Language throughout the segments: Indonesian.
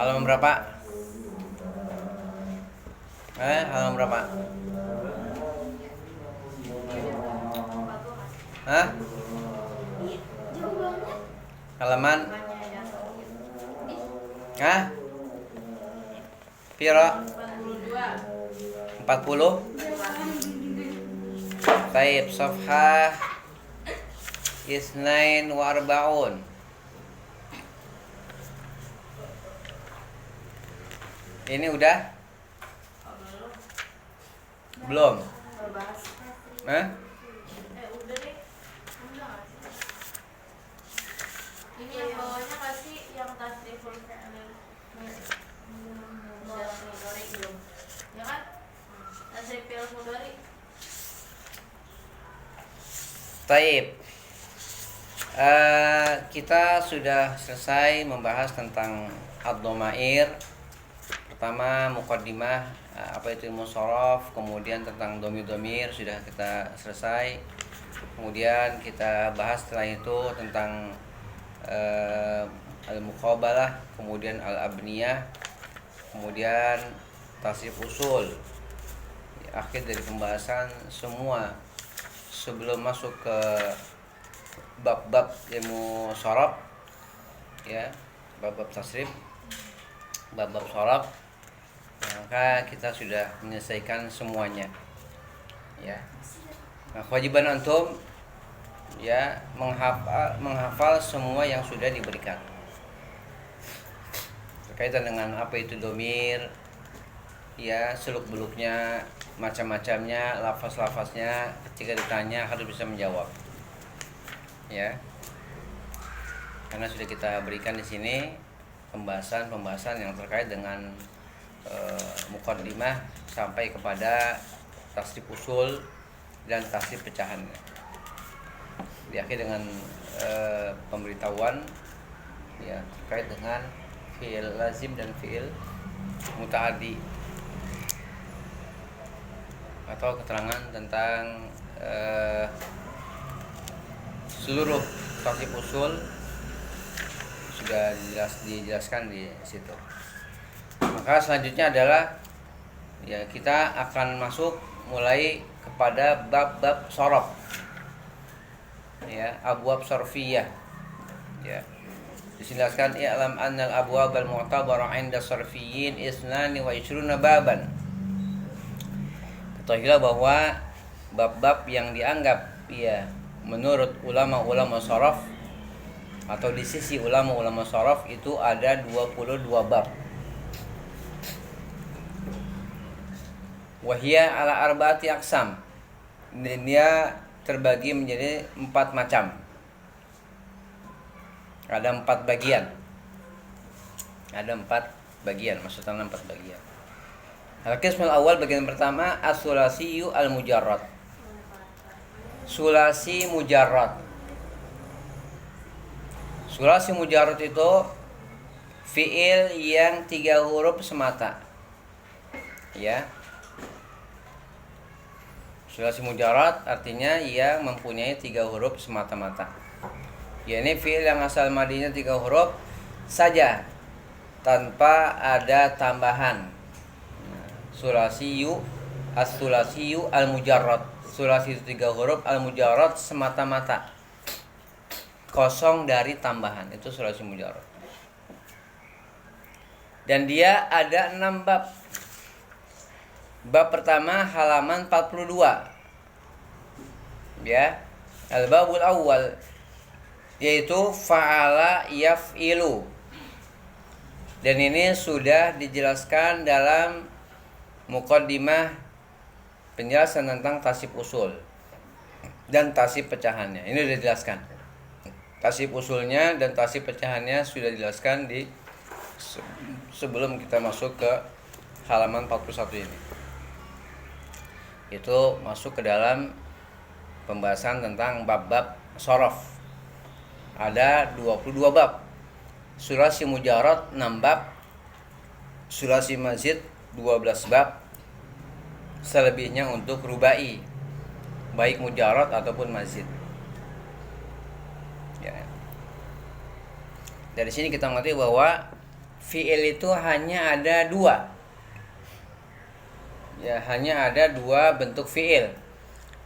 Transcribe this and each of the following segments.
Halaman berapa? Halaman berapa? Hah? Halaman? Hah? Piro? 40? Taib, safhah Isnain wa arba'un. Ini udah? Belum? Hah? Udah deh. Ini yang bawahnya kasih yang tasriful fi'lil. Mudhari belum. Ya kan? Tasriful mudhari. Taib. Kita sudah selesai membahas tentang ad-dhamair. Pertama muqaddimah apa itu ilmu shorof, kemudian tentang dhamir-dhamir sudah kita selesai. Kemudian kita bahas setelah itu tentang al-muqabalah, kemudian al-abniyah, kemudian tasrif usul. Akhir dari pembahasan semua sebelum masuk ke bab-bab ilmu shorof, ya, bab-bab tasrif, bab-bab shorof. Maka kita sudah menyelesaikan semuanya, ya. Nah, kewajiban antum ya menghafal semua yang sudah diberikan berkaitan dengan apa itu domir, ya, seluk beluknya, macam-macamnya, lafaz-lafaznya. Ketika ditanya harus bisa menjawab, ya, karena sudah kita berikan di sini pembahasan yang terkait dengan muqaddimah sampai kepada tasrif usul dan tasrif pecahannya. Diakhiri dengan pemberitahuan, ya, terkait dengan fi'il lazim dan fi'il muta'addi, atau keterangan tentang seluruh tasrif usul sudah dijelaskan di situ. Maka selanjutnya adalah, ya, kita akan masuk mulai kepada bab-bab shorof, ya, abwab sarfiyah, ya. Dijelaskan i'lam annal abwab al-mu'tabarah 'inda sarfiyyin isnani wa 20 baban. Ketahuilah bahwa bab-bab yang dianggap, ya, menurut ulama-ulama shorof atau di sisi ulama-ulama shorof itu ada 22 bab. Wahia ala arba'ati aqsam. Dia terbagi menjadi 4 macam. Ada 4 bagian. Ada 4 bagian, maksudnya 4 bagian. Al-qismul awal, bagian pertama, as-sulasiyu al-mujarrad. Sulasi mujarrad. Sulasi mujarrad itu fiil yang 3 huruf semata, ya. Sulasi mujarrad artinya yang mempunyai 3 huruf semata-mata. Ya, ini fiil yang asal madinya 3 huruf saja tanpa ada tambahan. Sulasiyu, as-sulasiyu al-mujarrad. Sulasi itu 3 huruf, al-mujarrad semata-mata, kosong dari tambahan. Itu sulasi mujarrad. Dan dia ada 6 bab. Bab pertama halaman 42, ya, al-babul awal, yaitu fa'ala yaf'ilu. Dan ini sudah dijelaskan dalam muqaddimah penjelasan tentang tasrif usul dan tasrif pecahannya. Ini sudah dijelaskan. Tasrif usulnya dan tasrif pecahannya sudah dijelaskan di sebelum kita masuk ke halaman 41 ini. Itu masuk ke dalam pembahasan tentang bab-bab shorof. Ada 22 bab. Sulasi mujarrad 6 bab. Sulasi mazid 12 bab. Selebihnya untuk rubai, baik mujarrad ataupun mazid, ya. Dari sini kita mengerti bahwa fiil itu hanya ada dua. Ya, hanya ada dua bentuk fiil.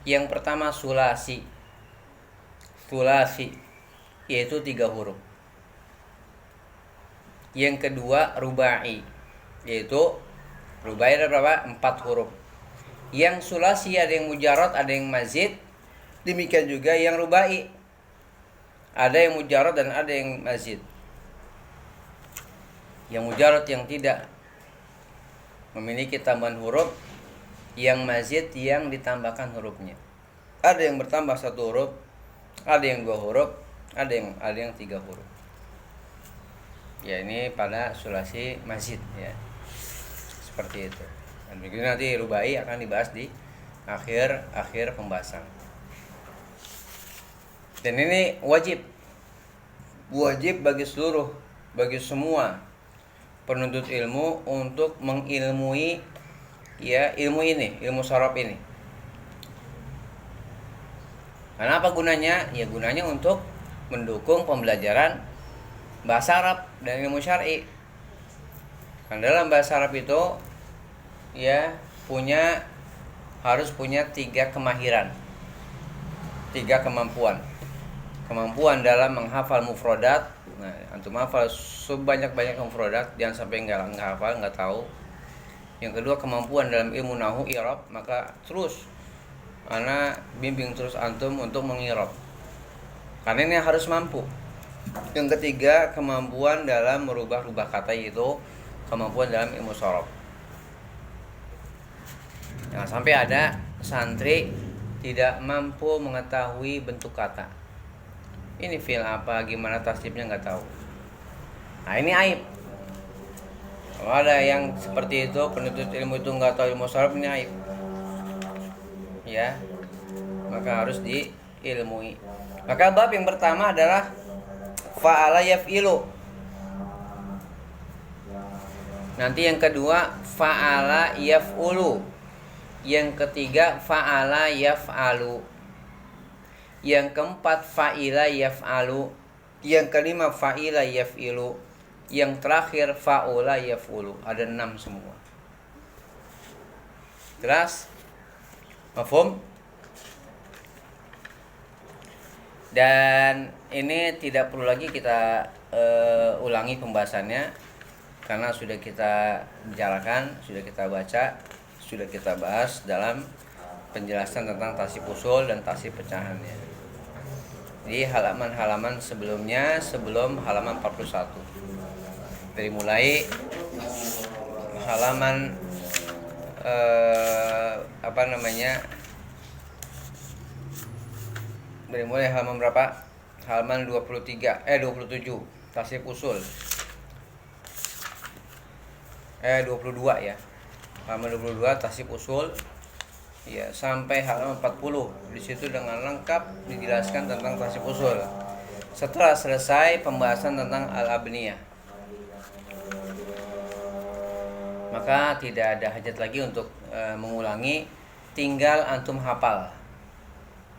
Yang pertama sulasi. Sulasi yaitu 3 huruf. Yang kedua rubai, yaitu rubai ada berapa? 4 huruf. Yang sulasi ada yang mujarad, ada yang mazid. Demikian juga yang rubai, ada yang mujarad dan ada yang mazid. Yang mujarad yang tidak memiliki tambahan huruf, yang mazid yang ditambahkan hurufnya. Ada yang bertambah 1 huruf, ada yang 2 huruf, ada yang 3 huruf. Ya, ini pada sulasi mazid ya. Seperti itu. Dan begitu nanti rubai akan dibahas di akhir pembahasan. Dan ini wajib bagi semua penuntut ilmu untuk mengilmui ya ilmu ini, ilmu sorof ini. Karena apa gunanya? Ya gunanya untuk mendukung pembelajaran bahasa Arab dan ilmu syar'i. Karena dalam bahasa Arab itu ya harus punya 3 kemahiran, 3 kemampuan. Kemampuan dalam menghafal mufrodat. Nah, antum hafal sebanyak-banyak mufrodat, jangan sampai nggak hafal, nggak tahu. Yang kedua kemampuan dalam ilmu nahu i'rab, maka terus ana bimbing terus antum untuk mengirab. Karena ini harus mampu. Yang ketiga kemampuan dalam merubah-rubah kata, yaitu kemampuan dalam ilmu sorof. Jangan sampai ada santri tidak mampu mengetahui bentuk kata. Ini fi'il apa, gimana tasdifnya nggak tahu. Nah, ini aib. Kalau ada yang seperti itu, penuntut ilmu itu nggak tahu ilmu sorof, ini aib. Ya, maka harus diilmui. Maka bab yang pertama adalah fa'ala yaf'ilu. Nanti yang kedua fa'ala yaf'ulu. Yang ketiga fa'ala yaf'alu. Yang keempat fa'ila yaf'alu. Yang kelima fa'ila yaf'ilu. Yang terakhir fa'ula yaf'ulu. Ada 6 semua. Jelas? Mafhum? Dan ini tidak perlu lagi kita ulangi pembahasannya, karena sudah kita bicarakan, sudah kita baca, sudah kita bahas dalam penjelasan tentang tasih usul dan tasih pecahannya di halaman-halaman sebelumnya, sebelum halaman 41. Dari mulai halaman dari mulai halaman berapa? Halaman 27 tasih usul. 22 ya. Halaman 22 tasih usul. Ya, sampai halaman 40. Di situ dengan lengkap dijelaskan tentang tasih usul. Setelah selesai pembahasan tentang al-abniyah, maka tidak ada hajat lagi untuk mengulangi, tinggal antum hafal.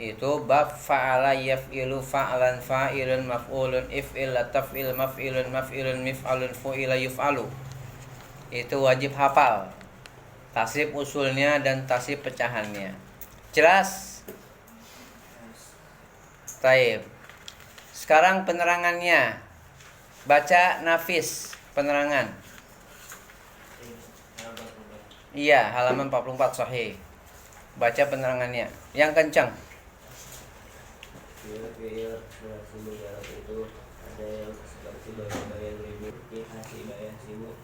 Itu bab fa'ala yaf'ilu fa'lan fa'ilun maf'ulun if'il taf'il maf'ilun maf'ilun mif'alun fu'ila yuf'alu. Itu wajib hafal tasrif usulnya dan tasrif pecahannya. Jelas? Taib. Sekarang penerangannya. Baca Nafis penerangan. Iya, halaman 44 sahih. Baca penerangannya yang kencang. Fiil sulasi mujarad itu ada yang seperti bayang ribu, bayang simu,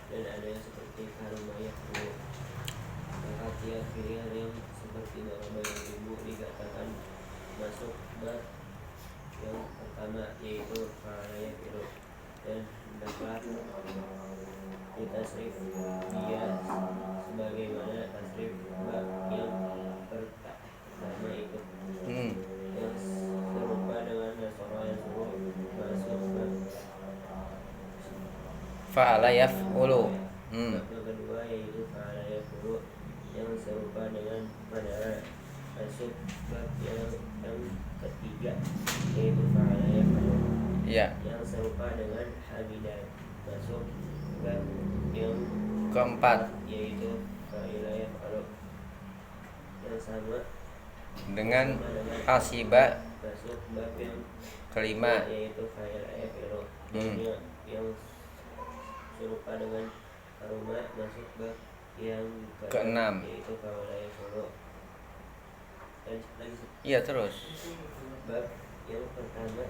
dan ada yang seperti karumayah ribu. Maka tiap fiil yang seperti bayang ribu dikatakan masuk bab yang pertama, yaitu fa'ala fi'lu, dan hendaklah ditasrif dia sebagaimana tasrif bab yang pertama itu. Yang serupa dengan nasara yang suruh masuk bab Fa'ala yaf'ulu. Bab yang kedua yaitu fa'ala yaf'ulu, yang serupa dengan madara masuk bab yang ketiga, yaitu fa'ala yaf'ulu, Iya. yang serupa dengan hamidah masuk masuk bab yang keempat yaitu fa'ilah yaf'alu yang sama dengan hasiba masuk bab yang kelima. yaitu fa'ilah yaf'alu dan yang serupa dengan karuma masuk bab yang keenam yaitu fa'ilah yaf'alu. Lagi iya terus bab yang pertama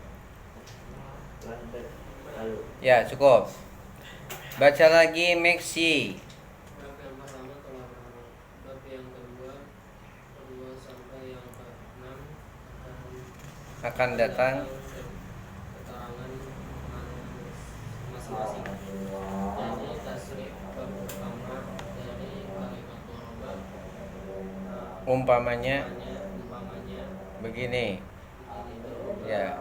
lambat lalu. ya cukup. Baca lagi Maxi. Bab yang pertama telah berlalu. Bab yang kedua sampai yang ke-6 Akan datang keterangan masing-masing. Jadi tasrif bab pertama dari kalimat doroba. umpamanya Umpamanya begini ini ya.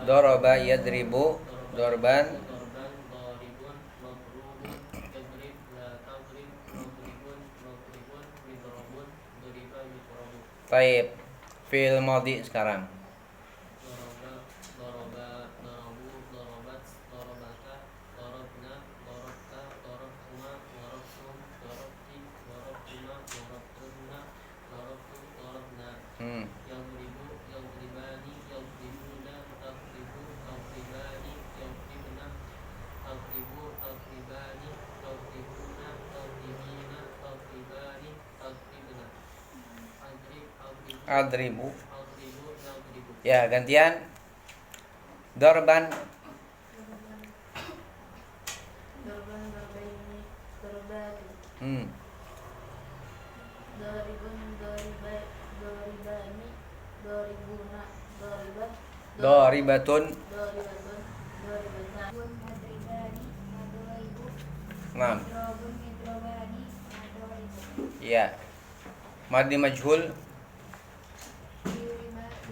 Doroba yadribu dorban dorban, doribun, mabrubun, yadrib, la tadrib, mabribun, mabribun, midrobun, doriba, midrobun. taib fi'il madhi sekarang. Doroba, doroba, dorobu, dorobat, dorobata, dorobna, dorobta, dorobtuma, dorobtum, dorobti, dorobtuma, dorobtunna, dorobtu, dorobna. Yadribu, yadribani, yadribuna, tadribu, tadribani, yadribna, tadribu, tadribani, tadribuna, tadribina, tadribani, tadribna. Adrib, Adribu adribu, yadribu. ya gantian. Dorban Dorban, dorbaini, dorbatu. Doribun, doribani, doribuna, doribat, doribatun doribatun, doribatna. Madribani, madoribu, Naam. midrobun, midrobani, madoribu, Ya. Madi majhul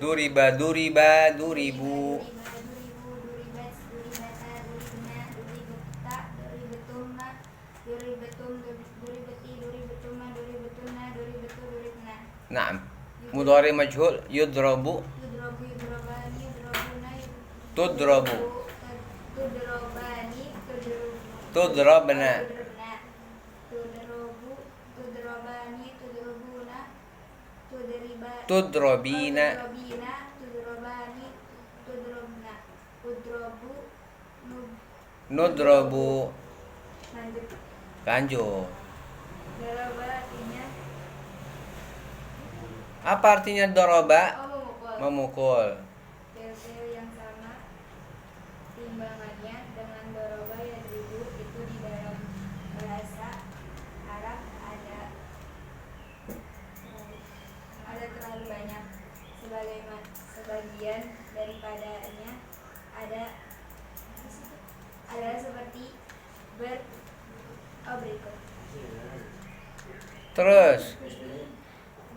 duriba, duriba duribu duribu, duribat, duribata, duribna, duribata, duribetumna, duribetum, duribeti, duribetuma, duribetunna, duribetu, duribna. Naam. Mudhari majhul yudrabu Yudrobu, yudrobani, yudrobuna, tudrabu tudrobani, tudrabna tudrobu, tudrobani, tudrobuna, tudrobina, tudrabina tudrobani, tudrobna, udrobu, nudrabu. lanjut. Lanjut. Doroba artinya Apa artinya doroba? memukul. Memukul. Fil yang sama timbangannya dengan doroba yadribu itu di dalam bahasa Arab ada terlalu banyak, sebagian daripadanya adalah seperti berikut. Terus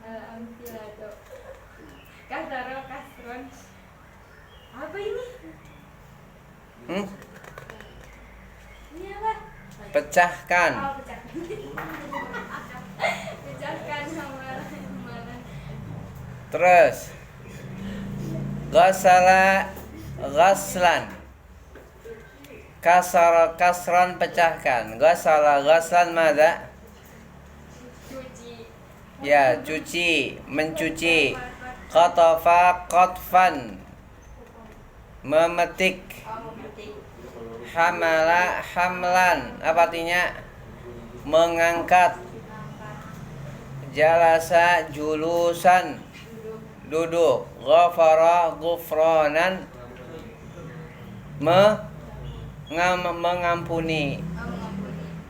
Amfilato, kasaro, kasron. Apa ini? Ini apa? pecahkan. Oh, pecahkan. Pecahkan hamalan. Terus Ghasala ghaslan. Kasara kasran pecahkan. Ghasala ghaslan mada? Cuci. Ya, cuci, mencuci. Qatafa qatfan. Memetik. Oh, memetik. Hamala hamlan. Apa artinya? Mengangkat. Angkat. Jalasa julusan. Duduk. Duduk. Ghafara ghufranan. Mengampuni. Mengampuni.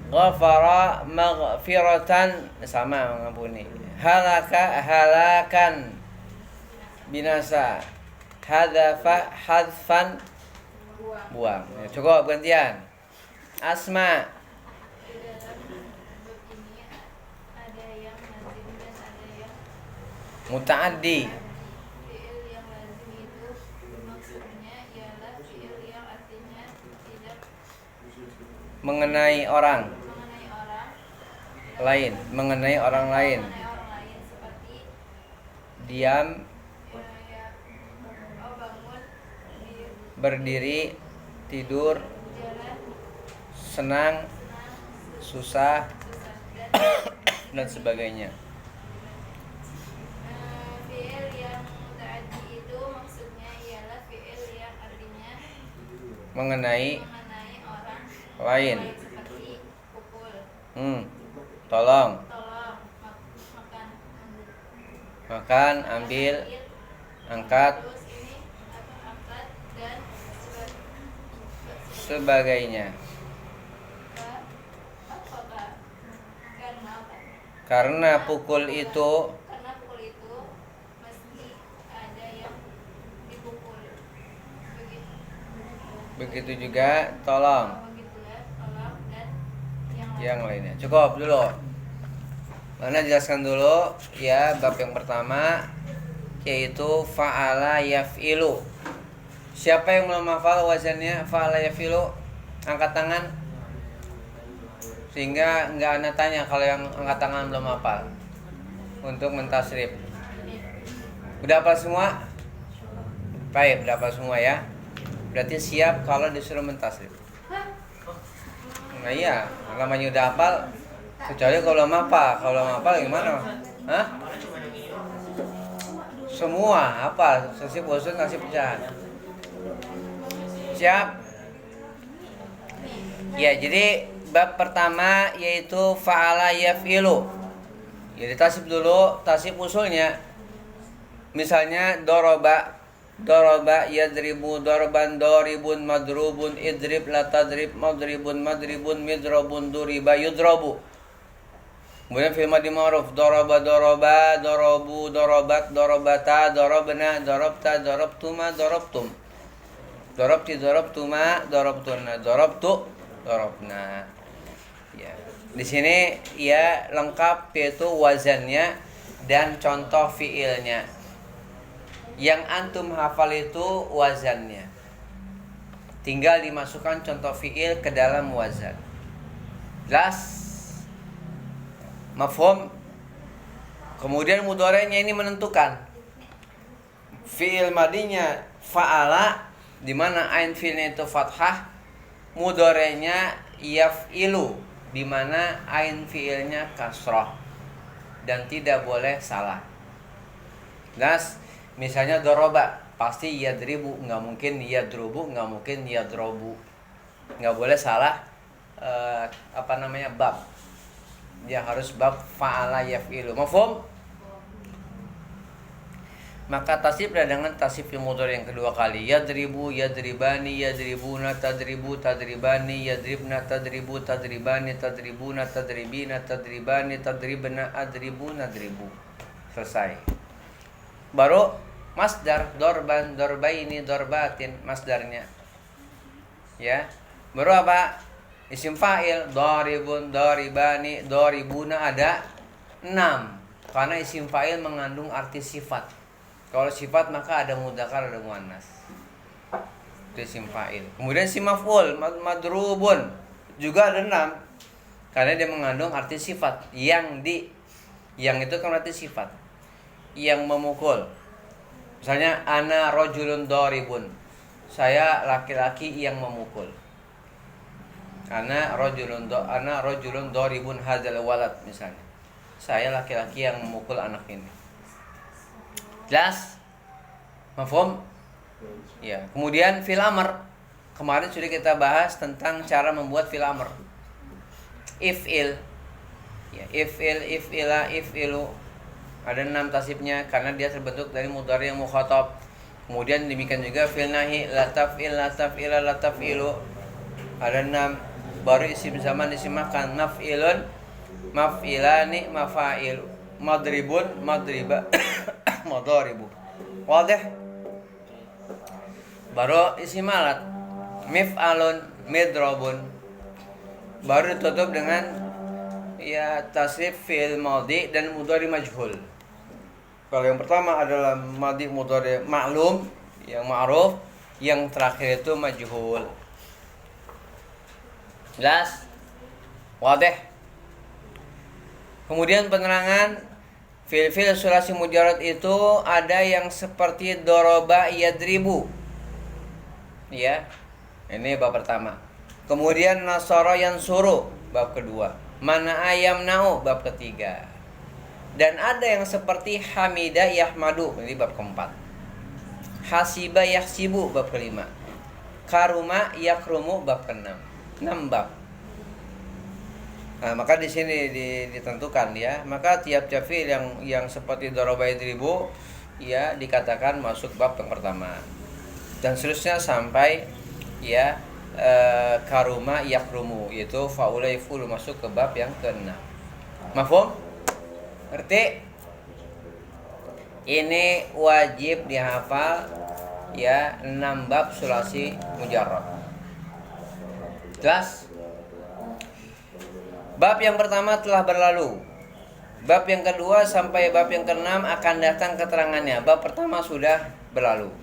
Ghafara maghfiratan, sama mengampuni. Halaka halakan, binasa. Hadafa hadfan, Buang. buang. Ya, cukup gantian. Asma. Di dalam bab ini ada yang lazim dan ada yang Muta'addi. fi'il yang lazim itu maksudnya ialah fi'il yang artinya tidak Mengenai orang mengenai orang lain. Mengenai orang lain. mengenai orang lain seperti Diam, bangun, berdiri, tidur, jalan, senang, susah, susah dan sebagainya. Fi'il yang muta'addi itu maksudnya ialah fi'il yang artinya Mengenai orang lain. seperti pukul, Tolong, tolong, makan, ambil, angkat, terus ini angkat dan sebagainya. apakah karena apa? Karena pukul itu Karena pukul itu mesti ada yang dipukul. begitu juga tolong Begitu ya, tolong dan yang lainnya. Cukup dulu. Mana jelaskan dulu ya bab yang pertama, yaitu fa'ala yaf'ilu. Siapa yang belum hafal wazannya fa'ala yaf'ilu? Angkat tangan. Sehingga nggak ana tanya kalau yang angkat tangan belum hafal untuk mentasrif. Udah hafal semua? Baik, udah hafal semua ya. Berarti siap kalau disuruh mentasrif. Nah iya, namanya udah hafal. Kecuali kalau belum hafal. Kalau belum hafal gimana? Hah? Semua hafal. Sesi bosan kasih pecahan. Siap? Ya, jadi bab pertama yaitu fa'ala yaf'ilu. Jadi tasib dulu, tasib usulnya. Misalnya doroba yadribu doroban doribun madrubun idrib latadrib madribun midrobun duriba yudrobu. Kemudian fi'il madhi ma'ruf doroba dorobu dorobat dorobata dorobna dorobta dorobtuma dorobtum dorobti dorobtuma dorobtuna dorobtu dorobna. Ya. Di sini ya lengkap yaitu wazannya dan contoh fiilnya. Yang antum hafal itu wazannya. Tinggal dimasukkan contoh fiil ke dalam wazan. Jelas? Mafhum? Kemudian mudhari'nya ini menentukan. Fiil madinya fa'ala, di mana ain fiilnya itu fathah. Mudhari'nya yaf'ilu, di mana ain fiilnya kasrah. Dan tidak boleh salah. Jelas? Misalnya doroba, pasti yadribu, nggak mungkin yadrubu, nggak mungkin yadrobu. Nggak boleh salah bab. Dia harus bab fa'ala yaf'ilu. Mafhum? Maka tasib dengan tasib yang mudhari yang kedua kali. Yadribu, yadribani, yadribuna, tadribu, tadribani, yadribna, tadribu, tadribani, tadribuna, tadribina, tadribani, tadribna, adribu, nadribu. Selesai. Baru masdar, dorban, dorbaini, dorbatin, masdarnya. Ya. Baru apa? Isim fa'il, doribun, doribani, doribuna ada 6. Karena isim fa'il mengandung arti sifat. Kalau sifat maka ada mudzakkar, ada muannas. Itu isim fa'il. Kemudian isim maf'ul, madrubun, juga ada 6. Karena dia mengandung arti sifat. Yang itu kan arti sifat. Yang memukul. Misalnya ana rajulun doribun. Saya laki-laki yang memukul. Ana rajulun doribun hadzal walad misalnya. Saya laki-laki yang memukul anak ini. Jelas? Mafhum? Ya. Kemudian fil amr. Kemarin sudah kita bahas tentang cara membuat fil amr. If'il. Ya, if'il, if'ila, if'ilu. Ada 6 tasibnya karena dia terbentuk dari mudhari yang mukhatab. Kemudian demikian juga fil nahi, la taf'il, la taf'ila, la taf'ilu. Ada 6. Baru isim zaman isim makan, maf'ilun, maf'ilani, mafa'il, madribun, madriba, madaribu. Wadih? Baru isim alat, mif'alun, midrobun. Baru ditutup dengan ya tasrif fi'il madhi dan mudhari majhul. Kalau yang pertama adalah madhi mudhari ma'lum, yang ma'ruf, yang terakhir itu majhul. Jelas? Wadih? Kemudian penerangan fil-fil sulasi mujarrad itu ada yang seperti doroba yadribu. Ya. Ini bab pertama. Kemudian nasara yansuru bab kedua. Mana'a yamna'u bab ketiga. Dan ada yang seperti hamida yahmadu, ini bab keempat. Hasiba yahsibu bab kelima. Karuma yakrumu bab keenam. 6 bab. Nah, maka di sini ditentukan ya. Maka tiap-tiap fiil yang seperti daraba yadribu ya dikatakan masuk bab yang pertama. Dan seterusnya sampai ya karuma yakrumu, yaitu faula yafulu, masuk ke bab yang ke-6. Mafhum? Ngerti? Ini wajib dihafal ya, 6 bab sulasi mujarrad. Jelas? Bab yang pertama telah berlalu. Bab yang kedua sampai bab yang ke-6 akan datang keterangannya. Bab pertama sudah berlalu.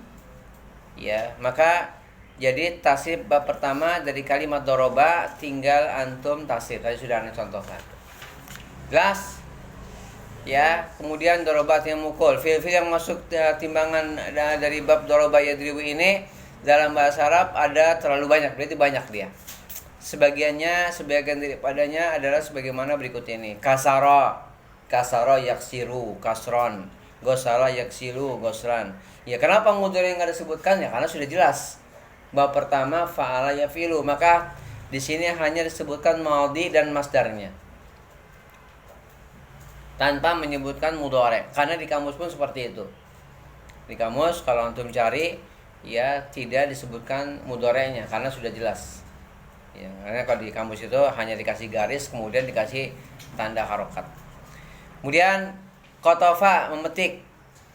Ya, maka jadi tasrif bab pertama dari kalimat doroba tinggal antum tasrif. Tadi sudah aneh contohkan. Jelas? Ya, kemudian doroba yang mukul. Fil-fil yang masuk timbangan dari bab doroba yadribu ini dalam bahasa Arab ada terlalu banyak, berarti banyak dia. Sebagian daripadanya adalah sebagaimana berikut ini. Kasara yaksiru kasron. Gosara yaksilu gosran. Ya, kenapa mudhari enggak disebutkan? Ya karena sudah jelas. Bab pertama fa'ala yafilu, maka di sini hanya disebutkan madhi dan masdarnya. Tanpa menyebutkan mudhari. Karena di kamus pun seperti itu. Di kamus kalau antum cari ya tidak disebutkan mudhari'nya karena sudah jelas. Ya, karena kalau di kamus itu hanya dikasih garis kemudian dikasih tanda harokat. Kemudian kotofa memetik,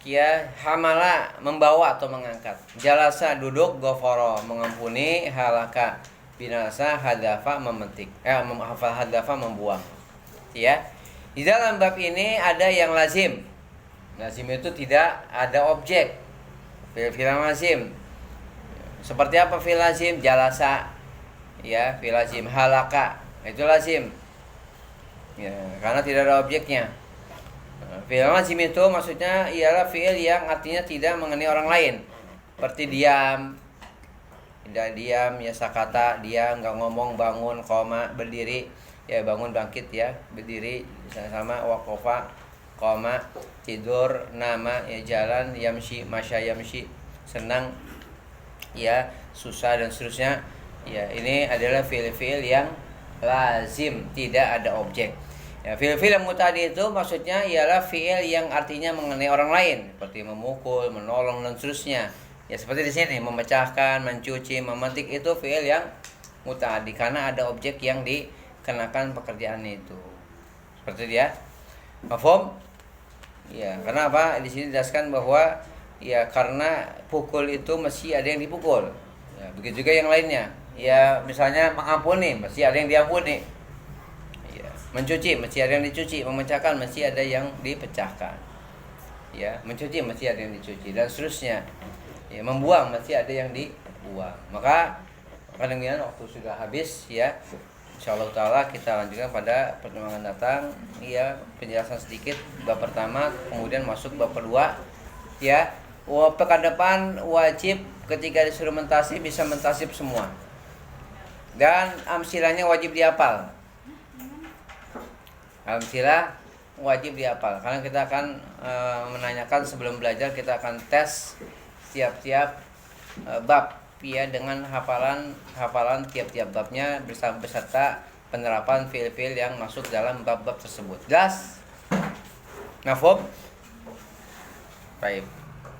ya, hamala membawa atau mengangkat, jalasa duduk, goforo mengampuni, halaka binasa, hadafa memetik, hadafa membuang. Ya, di dalam bab ini ada yang lazim. Lazim itu tidak ada objek. Fi'il lazim. Seperti apa fi'il lazim? Jalasa, ya, fi'il lazim. Halaka itu lazim. Ya, karena tidak ada objeknya. Fi'il lazim itu maksudnya ialah fi'il yang artinya tidak mengenai orang lain. Seperti diam, tidak diam, ya sakata, diam, nggak ngomong, bangun, koma, berdiri, ya bangun, bangkit, ya berdiri, sama wakofa, koma, tidur, nama, ya jalan, yamshi, masya yamshi, senang, ya susah dan seterusnya. Ya, ini adalah fi'il-fi'il yang lazim, tidak ada objek. Ya, fi'il-fi'il yang muta'addi itu maksudnya ialah fi'il yang artinya mengenai orang lain, seperti memukul, menolong dan seterusnya. Ya, seperti di sini memecahkan, mencuci, memetik, itu fi'il yang muta'addi karena ada objek yang dikenakan pekerjaan itu. Seperti dia. Mafhum? Ya, karena apa? Di sini dijelaskan bahwa ya karena pukul itu mesti ada yang dipukul. Ya, begitu juga yang lainnya. Ya, misalnya mengampuni, mesti ada yang diampuni. Mencuci mesti ada yang dicuci, memecahkan mesti ada yang dipecahkan. Ya, mencuci mesti ada yang dicuci dan seterusnya. Ya, membuang mesti ada yang dibuang. Maka kadang-kadang waktu sudah habis ya. Insyaallah taala kita lanjutkan pada pertemuan datang ya, penjelasan sedikit bab pertama kemudian masuk bab kedua ya. Pekan depan wajib ketika disuruh mentasib bisa mentasib semua. Dan amsilahnya wajib dihafal. Amsilah wajib dihafal karena kita akan menanyakan sebelum belajar, kita akan tes tiap-tiap bab ya dengan hafalan tiap-tiap babnya beserta penerapan fiil-fiil yang masuk dalam bab-bab tersebut. Jelas? Mafhum? Baik.